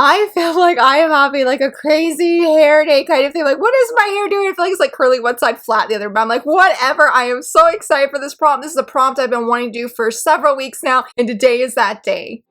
I feel like I am having like a crazy hair day kind of thing. Like, what is my hair doing? I feel like it's like curly one side, flat the other. But I'm like, whatever. I am so excited for this prompt. This is a prompt I've been wanting to do for several weeks now, and today is that day.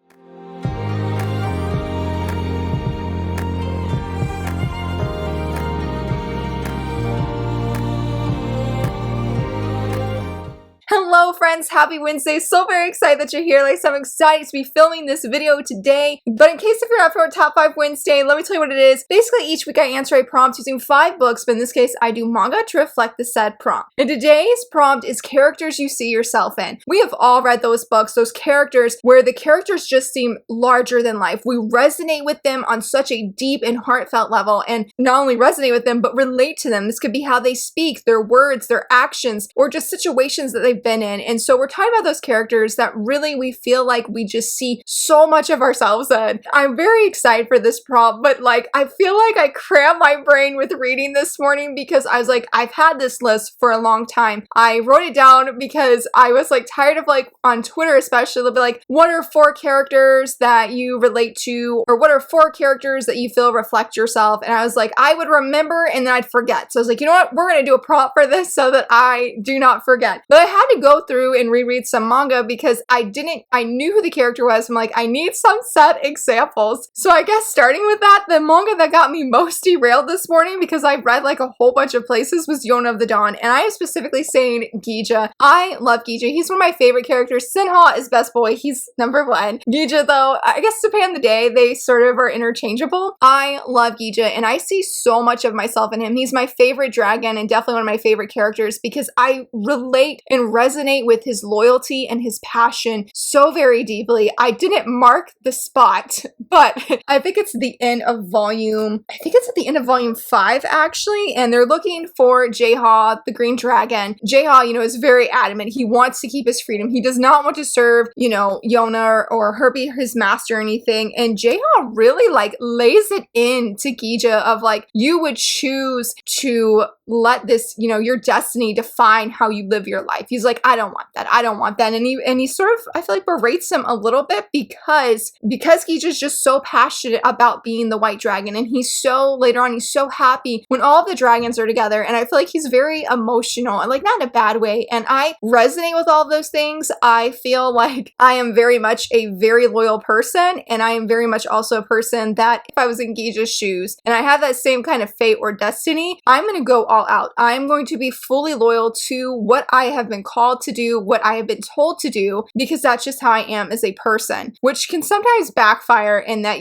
Hello friends, happy Wednesday. So very excited that you're here. Like, so I'm excited to be filming this video today. But in case if you're up for a top 5 Wednesday, let me tell you what it is. Basically, each week I answer a prompt using 5 books, but in this case, I do manga to reflect the said prompt. And today's prompt is characters you see yourself in. We have all read those books, those characters where the characters just seem larger than life. We resonate with them on such a deep and heartfelt level, and not only resonate with them, but relate to them. This could be how they speak, their words, their actions, or just situations that they've been in. And so we're talking about those characters that really we feel like we just see so much of ourselves in. I'm very excited for this prompt, but like I feel like I crammed my brain with reading this morning because I was like, I've had this list for a long time. I wrote it down because I was like tired of, like, on Twitter especially, they'll be like, what are 4 characters that you relate to, or what are 4 characters that you feel reflect yourself? And I was like, I would remember and then I'd forget. So I was like, you know what, we're gonna do a prompt for this so that I do not forget. But I had to go through and reread some manga because I knew who the character was. I'm like, I need some set examples. So I guess starting with that, the manga that got me most derailed this morning, because I read like a whole bunch of places, was Yona of the Dawn. And I am specifically saying Gija. I love Gija. He's one of my favorite characters. Senha is best boy. He's number 1. Gija, though, I guess depending on the day, they sort of are interchangeable. I love Gija and I see so much of myself in him. He's my favorite dragon and definitely one of my favorite characters because I relate and resonate with his loyalty and his passion so very deeply. I didn't mark the spot, but I think it's the end of volume, I think it's at the end of volume 5 actually, and they're looking for Jaeha, the green dragon. Jaeha, you know, is very adamant. He wants to keep his freedom. He does not want to serve, you know, Yona or her be his master or anything. And Jaeha really like lays it in to Gija of like, you would choose to let this, you know, your destiny define how you live your life. He's like, I don't want that. I don't want that. And he sort of, I feel like, berates him a little bit because Gija's just so passionate about being the white dragon. And he's so, later on, he's so happy when all the dragons are together. And I feel like he's very emotional and like not in a bad way. And I resonate with all of those things. I feel like I am very much a very loyal person. And I am very much also a person that if I was in Gija's shoes and I have that same kind of fate or destiny, I'm going to go all out. I'm going to be fully loyal to what I have been called to do, what I have been told to do, because that's just how I am as a person, which can sometimes backfire in that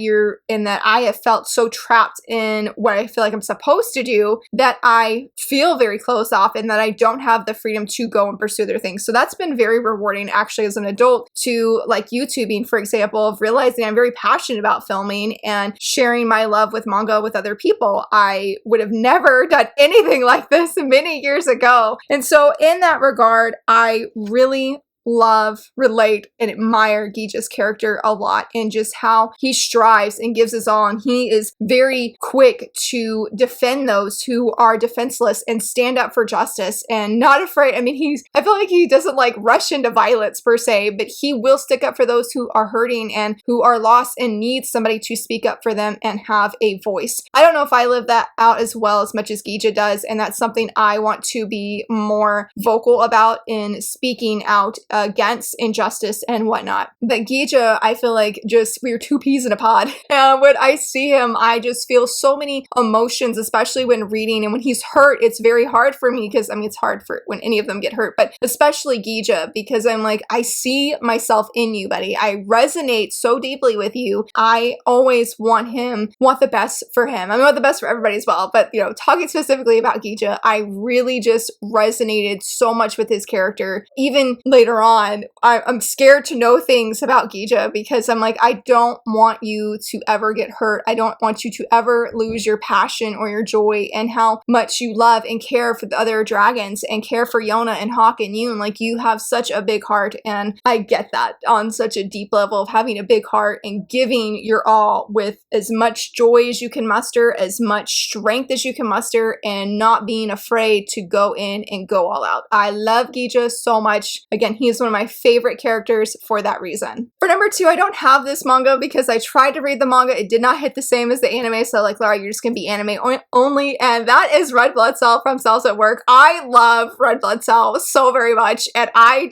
I have felt so trapped in what I feel like I'm supposed to do that I feel very closed off and that I don't have the freedom to go and pursue their things. So that's been very rewarding actually as an adult to like YouTubing, for example, of realizing I'm very passionate about filming and sharing my love with manga with other people. I would have never done anything like this many years ago. And so in that regard, I really love, relate, and admire Gija's character a lot and just how he strives and gives his all. And he is very quick to defend those who are defenseless and stand up for justice and not afraid. I mean, I feel like he doesn't like rush into violence per se, but he will stick up for those who are hurting and who are lost and need somebody to speak up for them and have a voice. I don't know if I live that out as well as much as Gija does, and that's something I want to be more vocal about in speaking out against injustice and whatnot. But Gija, I feel like just we're 2 peas in a pod. And when I see him, I just feel so many emotions, especially when reading. And when he's hurt, it's very hard for me because, I mean, it's hard for when any of them get hurt, but especially Gija, because I'm like, I see myself in you, buddy. I resonate so deeply with you. I always want the best for him. I want the best for everybody as well. But, you know, talking specifically about Gija, I really just resonated so much with his character. Even later on, I'm scared to know things about Gija because I'm like, I don't want you to ever get hurt. I don't want you to ever lose your passion or your joy and how much you love and care for the other dragons and care for Yona and Hawk and Yoon. Like, you have such a big heart, and I get that on such a deep level of having a big heart and giving your all with as much joy as you can muster, as much strength as you can muster, and not being afraid to go in and go all out. I love Gija so much. Again, he is is one of my favorite characters for that reason. For number 2, I don't have this manga because I tried to read the manga. It did not hit the same as the anime, so like, Laura, you're just gonna be anime only, and that is Red Blood Cell from Cells at Work. I love Red Blood Cell so very much, and I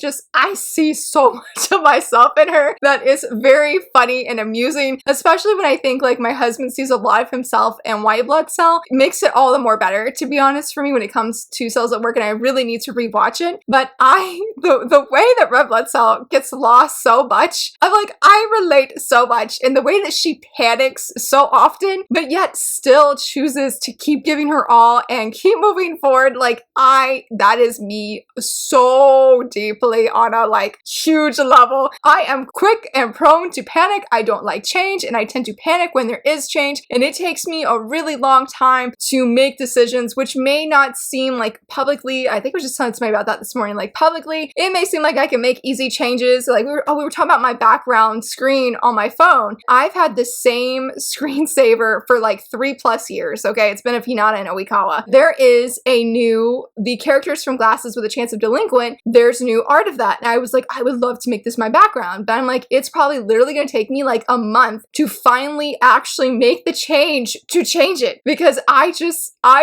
see so much of myself in her that is very funny and amusing, especially when I think like my husband sees a lot of himself in White Blood Cell. It makes it all the more better, to be honest, for me when it comes to Cells at Work, and I really need to rewatch it. But the way that Red Blood Cell gets lost so much, I'm like, I relate so much, and the way that she panics so often, but yet still chooses to keep giving her all and keep moving forward, like that is me so deeply on a like huge level. I am quick and prone to panic. I don't like change, and I tend to panic when there is change, and it takes me a really long time to make decisions, which may not seem like publicly, I think I was just telling somebody about that this morning, like publicly, it may seem like I can make easy changes. Like we were talking about my background screen on my phone. I've had the same screensaver for like 3+ years, okay? It's been of Hinata and Oikawa. There is the characters from Glasses with a Chance of Delinquent, there's new art of that. And I was like, I would love to make this my background, but I'm like, it's probably literally gonna take me like a month to finally actually make the change to change it, because I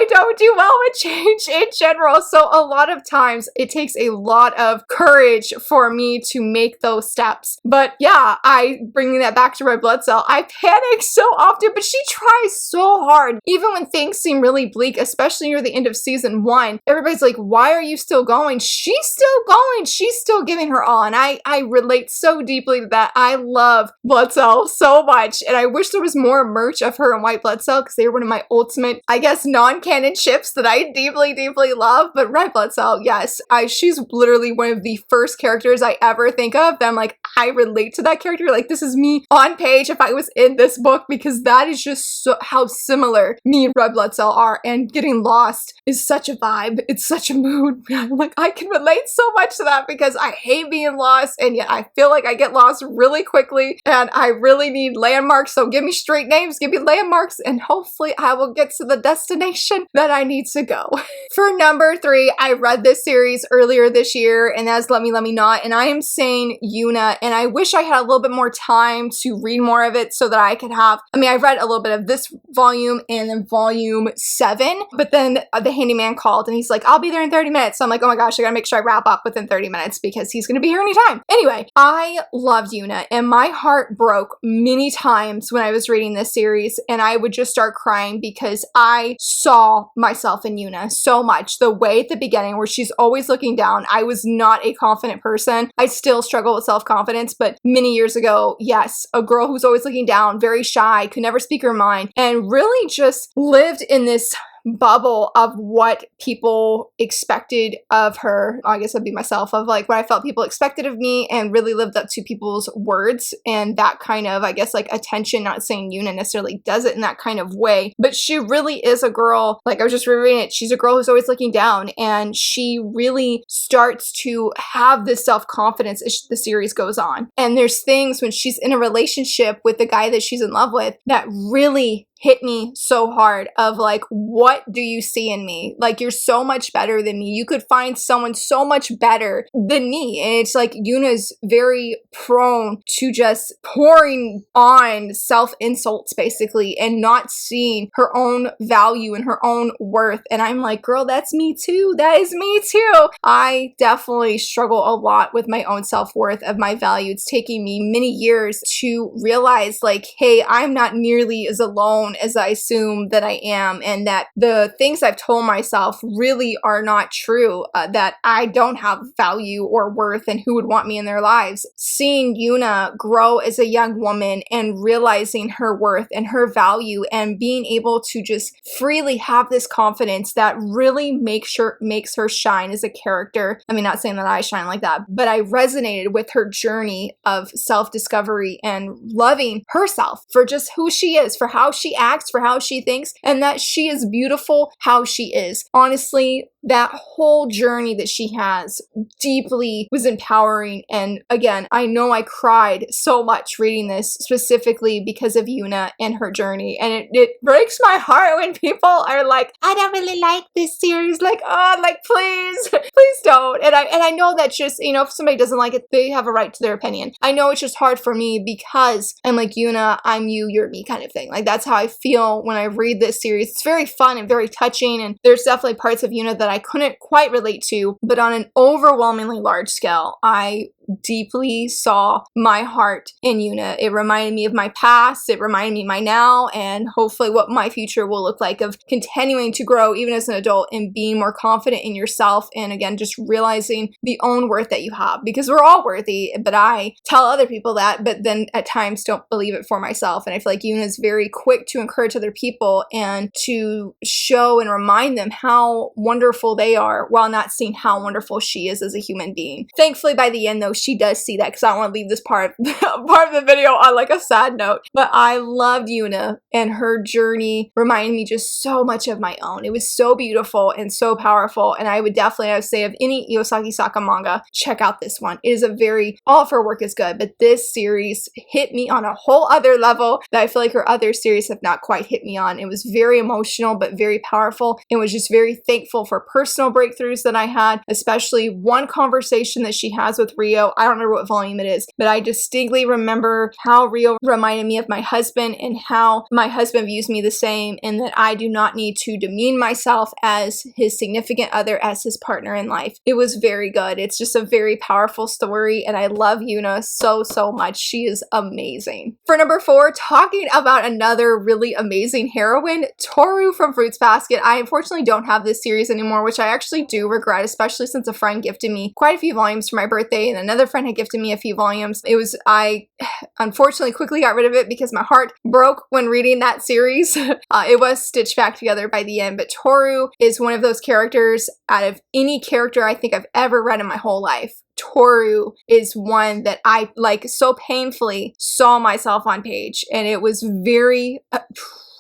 don't do well with change in general. So a lot of times it takes a lot of courage for me to make those steps. But yeah, bringing that back to Red Blood Cell, I panic so often, but she tries so hard. Even when things seem really bleak, especially near the end of season 1, everybody's like, why are you still going? She's still going. She's still giving her all. And I relate so deeply to that. I love Blood Cell so much. And I wish there was more merch of her and White Blood Cell, because they were one of my ultimate, I guess, non-canon ships that I deeply, deeply love. But Red Blood Cell, yes, she's literally one of the first characters I ever think of that I'm like, I relate to that character. Like, this is me on page if I was in this book, because that is just how similar me and Red Blood Cell are. And getting lost is such a vibe. It's such a mood. Like, I can relate so much to that because I hate being lost, and yet I feel like I get lost really quickly, and I really need landmarks. So give me street names, give me landmarks, and hopefully I will get to the destination that I need to go. For number 3, I read this series earlier this year, and that's Let Me Not, and I am saying Yuna, and I wish I had a little bit more time to read more of it so that I could have, I read a little bit of this volume and then volume 7, but then the handyman called and he's like, I'll be there in 30 minutes. So I'm like, oh my gosh, I gotta make sure I wrap up within 30 minutes because he's gonna be here anytime. Anyway, I loved Yuna, and my heart broke many times when I was reading this series, and I would just start crying because I saw myself in Yuna so much. The way at the beginning where she's always looking down. I was not a confident person. I still struggle with self-confidence, but many years ago, yes, a girl who's always looking down, very shy, could never speak her mind, and really just lived in this bubble of what people expected of her. I guess I'd be myself, of like what I felt people expected of me, and really lived up to people's words and that kind of, I guess, like attention. Not saying Yuna necessarily does it in that kind of way, but she really is a girl, like I was just rereading it, she's a girl who's always looking down, and she really starts to have this self-confidence as the series goes on. And there's things when she's in a relationship with the guy that she's in love with that really hit me so hard, of like, what do you see in me? Like, you're so much better than me. You could find someone so much better than me. And it's like Yuna's very prone to just pouring on self-insults basically, and not seeing her own value and her own worth. And I'm like, girl, that's me too. That is me too. I definitely struggle a lot with my own self-worth, of my value. It's taking me many years to realize like, hey, I'm not nearly as alone as I assume that I am, and that the things I've told myself really are not true, that I don't have value or worth, and who would want me in their lives. Seeing Yuna grow as a young woman and realizing her worth and her value, and being able to just freely have this confidence that really makes her shine as a character. Not saying that I shine like that, but I resonated with her journey of self-discovery and loving herself for just who she is, for how she acts, for how she thinks, and that she is beautiful how she is. Honestly, that whole journey that she has deeply was empowering. And again, I know I cried so much reading this specifically because of Yuna and her journey. And it breaks my heart when people are like, I don't really like this series. Like, oh, like, please, please don't. And I know that's just, you know, if somebody doesn't like it, they have a right to their opinion. I know it's just hard for me because I'm like, Yuna, I'm you, you're me kind of thing. Like, that's how I feel when I read this series. It's very fun and very touching. And there's definitely parts of Yuna that I couldn't quite relate to, but on an overwhelmingly large scale, I deeply saw my heart in Yuna. It reminded me of my past, it reminded me of my now, and hopefully what my future will look like, of continuing to grow even as an adult and being more confident in yourself, and again, just realizing the own worth that you have, because we're all worthy. But I tell other people that, but then at times don't believe it for myself. And I feel like Yuna is very quick to encourage other people and to show and remind them how wonderful they are while not seeing how wonderful she is as a human being. Thankfully, by the end though, she does see that, because I don't want to leave this part of the video on like a sad note. But I loved Yuna, and her journey reminded me just so much of my own. It was so beautiful and so powerful, and I would say of any Yosaki Saka manga, check out this one. It is a very, all of her work is good, but this series hit me on a whole other level that I feel like her other series have not quite hit me on. It was very emotional but very powerful, and was just very thankful for personal breakthroughs that I had, especially one conversation that she has with Rio. I don't remember what volume it is, but I distinctly remember how Rio reminded me of my husband, and how my husband views me the same, and that I do not need to demean myself as his significant other, as his partner in life. It was very good. It's just a very powerful story, and I love Yuna so, so much. She is amazing. For number 4, talking about another really amazing heroine, Toru from Fruits Basket. I unfortunately don't have this series anymore, which I actually do regret, especially since a friend gifted me quite a few volumes for my birthday, and another friend had gifted me a few volumes. I unfortunately quickly got rid of it because my heart broke when reading that series. It was stitched back together by the end, but Toru is one of those characters out of any character I think I've ever read in my whole life. Toru is one that I like so painfully saw myself on page, and it was very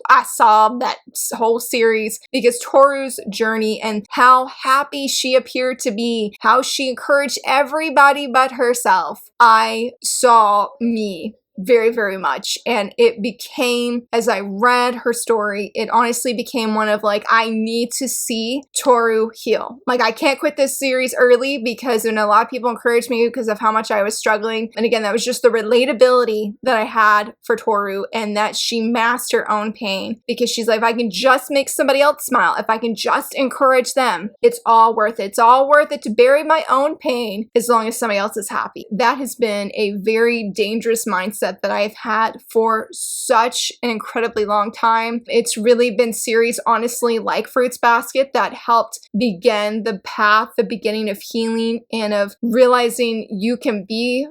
I sobbed that whole series, because Toru's journey and how happy she appeared to be, how she encouraged everybody but herself. I saw me very, very much. And it became, as I read her story, it honestly became one of like, I need to see Toru heal. Like, I can't quit this series early, because a lot of people encouraged me because of how much I was struggling. And again, that was just the relatability that I had for Toru, and that she masked her own pain, because she's like, if I can just make somebody else smile, if I can just encourage them, it's all worth it. It's all worth it to bury my own pain as long as somebody else is happy. That has been a very dangerous mindset that I have had for such an incredibly long time. It's really been series, honestly, like Fruits Basket, that helped begin the path, the beginning of healing, and of realizing you can be,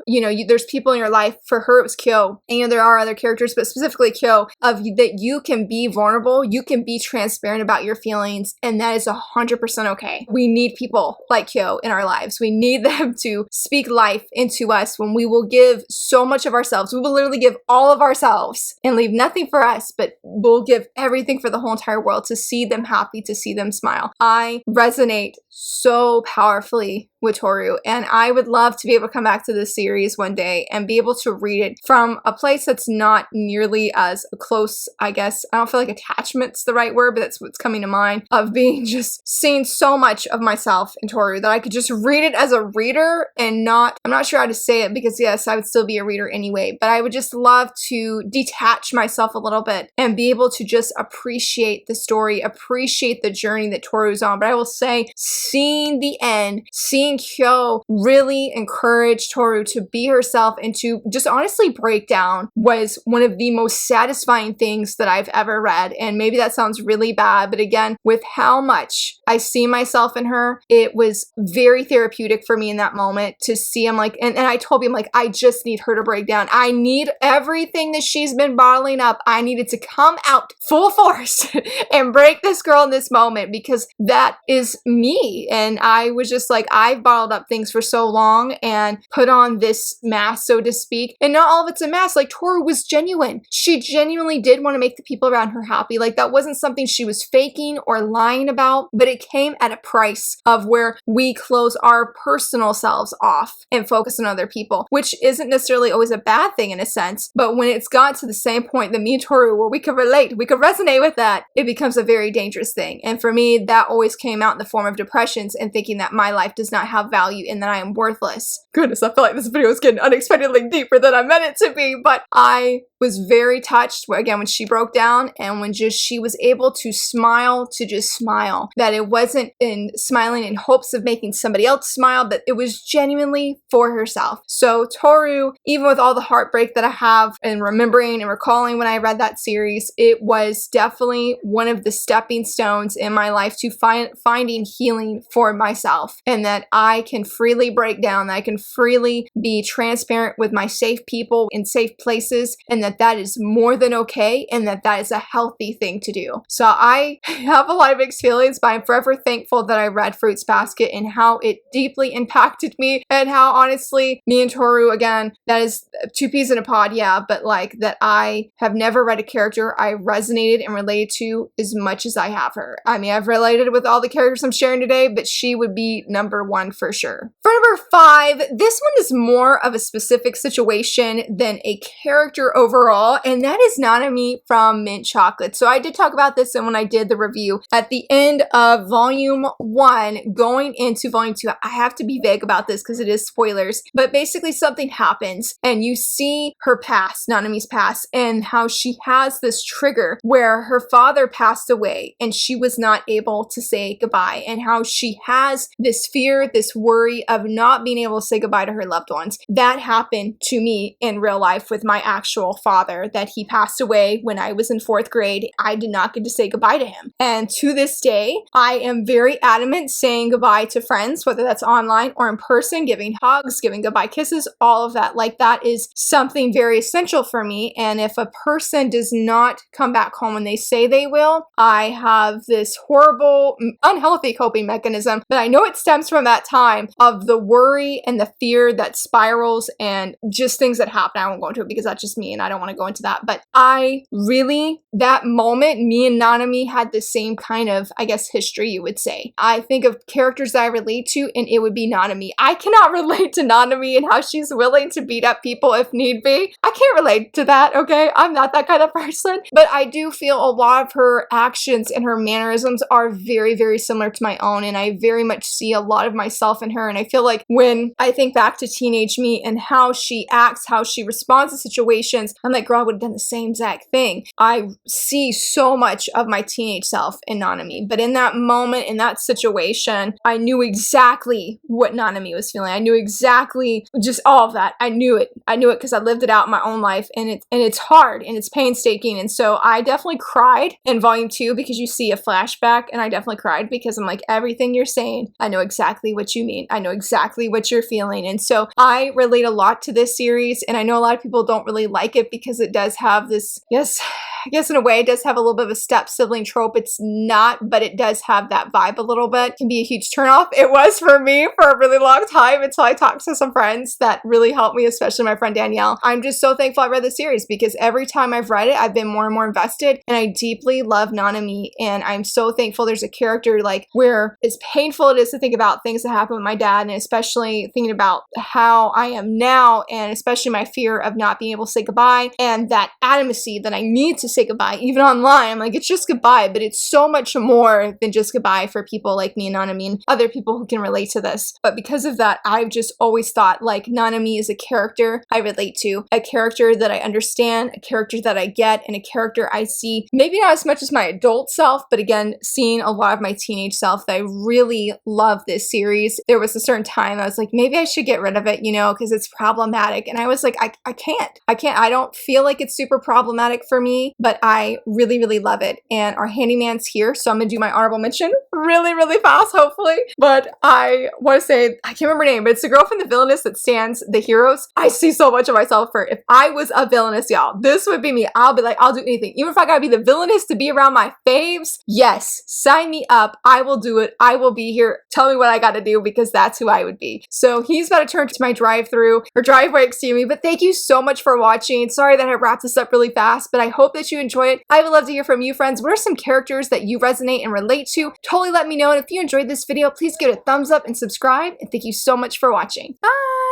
there's people in your life. For her, it was Kyo. And there are other characters, but specifically Kyo, of that you can be vulnerable, you can be transparent about your feelings, and that is 100% okay. We need people like Kyo in our lives. We need them to speak life into us when we will give so much of ourselves. We will literally give all of ourselves and leave nothing for us, but we'll give everything for the whole entire world to see them happy, to see them smile. I resonate so powerfully with Toru, and I would love to be able to come back to this series one day and be able to read it from a place that's not nearly as close, I guess. I don't feel like attachment's the right word, but that's what's coming to mind, of being just seeing so much of myself in Toru that I could just read it as a reader and not, I'm not sure how to say it, because yes, I would still be a reader anyway, but I would just love to detach myself a little bit and be able to just appreciate the story, appreciate the journey that Toru's on. But I will say, seeing the end, seeing Kyo really encourage Toru to be herself and to just honestly break down, was one of the most satisfying things that I've ever read. And maybe that sounds really bad, but again, with how much I see myself in her, it was very therapeutic for me in that moment to see him like, and I told him like, I just need her to break down. I need everything that she's been bottling up. I needed to come out full force and break this girl in this moment, because that is me. And I was just like, I've bottled up things for so long and put on this mask, so to speak. And not all of it's a mask. Like, Toru was genuine. She genuinely did want to make the people around her happy. Like, that wasn't something she was faking or lying about, but it came at a price of where we close our personal selves off and focus on other people, which isn't necessarily always a bad thing in a sense. But when it's got to the same point that me and Toru, where we could relate, we could resonate with that, it becomes a very dangerous thing. And for me, that always came out in the form of depressions and thinking that my life does not have value and that I am worthless. Goodness, I feel like this video is getting unexpectedly deeper than I meant it to be, but I was very touched, again, when she broke down and when just she was able to smile, to just smile. That it wasn't in smiling in hopes of making somebody else smile, but it was genuinely for herself. So Toru, even with all the heartbreak that I have and remembering and recalling when I read that series, it was definitely one of the stepping stones in my life to finding healing for myself, and that I can freely break down, that I can freely be transparent with my safe people in safe places, and that is more than okay, and that is a healthy thing to do. So I have a lot of mixed feelings, but I'm forever thankful that I read Fruits Basket and how it deeply impacted me, and how honestly, me and Toru, again, that is two peas in a pod, yeah, but like that I have never read a character I resonated and related to as much as I have her. I mean, I've related with all the characters I'm sharing today, but she would be number one for sure. For number 5, this one is more of a specific situation than a character overall, and that is Nanami from Mint Chocolate. So I did talk about this when I did the review at the end of volume 1, going into volume 2. I have to be vague about this because it is spoilers, but basically something happens and you see her past, Nanami's past, and how she has this trigger where her father passed away and she was not able to say goodbye, and how she has this fear, this worry of not being able to say goodbye to her loved ones. That happened to me in real life with my actual father, that he passed away when I was in 4th grade. I did not get to say goodbye to him. And to this day, I am very adamant saying goodbye to friends, whether that's online or in person, giving hugs, giving goodbye kisses, all of that. Like, that is something very essential for me. And if a person does not come back home when they say they will, I have this horrible, unhealthy coping mechanism, but I know it stems from that time of the worry and the fear that spirals and just things that happen. I won't go into it because that's just me and I don't want to go into that. But I really, that moment, me and Nanami had the same kind of, I guess, history, you would say. I think of characters that I relate to, and it would be Nanami. I cannot relate to Nanami and how she's willing to beat up people if need be. I can't relate to that, okay? I'm not that kind of person. But I do feel a lot of her actions and her mannerisms are very, very similar to my own, and I very much see a lot of myself in her. And I feel like when I think back to teenage me and how she acts, how she responds to situations, I'm like, girl, I would have done the same exact thing. I see so much of my teenage self in Nanami. But in that moment, in that situation, I knew exactly what Nanami was feeling. I knew exactly just all of that. I knew it. I knew it because I lived it out in my own life, and it's hard and it's painstaking. And so I definitely cried in volume 2 because you see a flashback, and I definitely cried because I'm like, everything you're saying, I know exactly what you mean. I know exactly what you're feeling. And so I relate a lot to this series, and I know a lot of people don't really like it because it does have this, yes, I guess in a way it does have a little bit of a step sibling trope. It's not, but it does have that vibe a little bit. It can be a huge turnoff. It was for me for a really long time until I talked to some friends that really helped me, especially my friend Danielle. I'm just so thankful I read the series because every time I've read it, I've been more and more invested, and I deeply love Nanami, and I'm so thankful there's a character like where as painful it is to think about things that happened with my dad, and especially thinking about how I am now, and especially my fear of not being able to say goodbye, and that adamacy that I need to say goodbye, even online. I'm like, it's just goodbye, but it's so much more than just goodbye for people like me and Nanami and other people who can relate to this. But because of that, I've just always thought like Nanami is a character I relate to, a character that I understand, a character that I get, and a character I see, maybe not as much as my adult self, but again, seeing a lot of my teenage self. That I really love this series. There was a certain time I was like, maybe I should get rid of it, you know, because it's problematic. And I was like, I can't. I don't feel like it's super problematic for me, but I really, really love it. And our handyman's here, so I'm gonna do my honorable mention really, really fast, hopefully. But I want to say, I can't remember her name, but it's the girl from The Villainous that stands the heroes. I see so much of myself for if I was a villainous, y'all. This would be me. I'll be like, I'll do anything. Even if I gotta be the villainous to be around my faves, yes, sign me up. I will do it. I will be here. Tell me what I gotta do because that's who I would be. So he's about to turn to my drive-through, or driveway, excuse me, but thank you so much for watching. Sorry that I wrapped this up really fast, but I hope that you enjoy it. I would love to hear from you, friends. What are some characters that you resonate and relate to? Totally let me know. And if you enjoyed this video, please give it a thumbs up and subscribe. And thank you so much for watching. Bye!